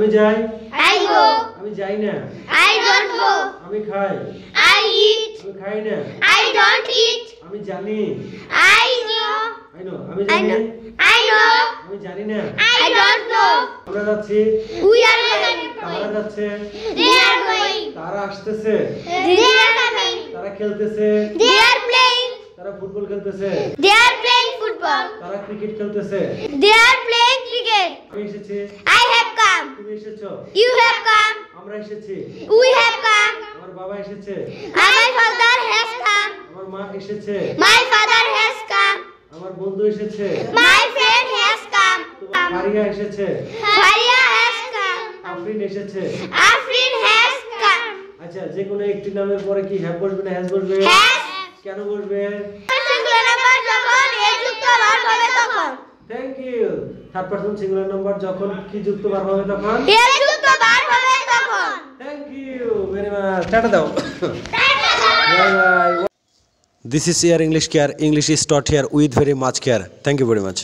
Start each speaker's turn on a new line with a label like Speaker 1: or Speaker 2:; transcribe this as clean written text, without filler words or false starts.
Speaker 1: আমি যাই।
Speaker 2: I go.
Speaker 1: আমি যাই না।
Speaker 2: I don't go.
Speaker 1: আমি খাই।
Speaker 2: I eat.
Speaker 1: আমি খাই না।
Speaker 2: I don't eat.
Speaker 1: আমি জানি।
Speaker 2: I know.
Speaker 1: আমি জানি।
Speaker 2: I know.
Speaker 1: আমি জানি না।
Speaker 2: I don't know.
Speaker 1: আমরা যাচ্ছি।
Speaker 2: We are going.
Speaker 1: তারা যাচ্ছে।
Speaker 2: They are going.
Speaker 1: তারা আসতেছে।
Speaker 2: They are coming.
Speaker 1: তারা খেলতেছে।
Speaker 2: They are playing.
Speaker 1: তারা ফুটবল খেলতেছে।
Speaker 2: They are playing football.
Speaker 1: তারা ক্রিকেট খেলতেছে।
Speaker 2: They are playing cricket.
Speaker 1: আমি এসেছি।
Speaker 2: I have come.
Speaker 1: তুমি এসেছো।
Speaker 2: You have come.
Speaker 1: আমরা এসেছি।
Speaker 2: We have come.
Speaker 1: আমার বাবা এসেছে।
Speaker 2: My father has come.
Speaker 1: আমার মা এসেছে।
Speaker 2: My father has come.
Speaker 1: আমার বন্ধু এসেছে।
Speaker 2: My friend has come.
Speaker 1: Faria এসেছে।
Speaker 2: Faria has come.
Speaker 1: আফরিন এসেছে।
Speaker 2: Afrin has come.
Speaker 1: আচ্ছা, যে কোনো একটি নামের পরে কি হ্যাভ বসবে না হ্যাজ বসবে?
Speaker 2: Has.
Speaker 1: কেন বসবে?
Speaker 2: সিঙ্গুলার নাম্বার যখন এ যুক্ত ভার্ব হবে তখন।
Speaker 1: Thank you. Third person singular number যখন কি যুক্ত ভার্ব হবে তখন?
Speaker 2: এ যুক্ত ভার্ব হবে তখন।
Speaker 1: Thank you very much. টাটা দাও। Bye bye. This is Air English Care. English is taught here with very much care. Thank you very much.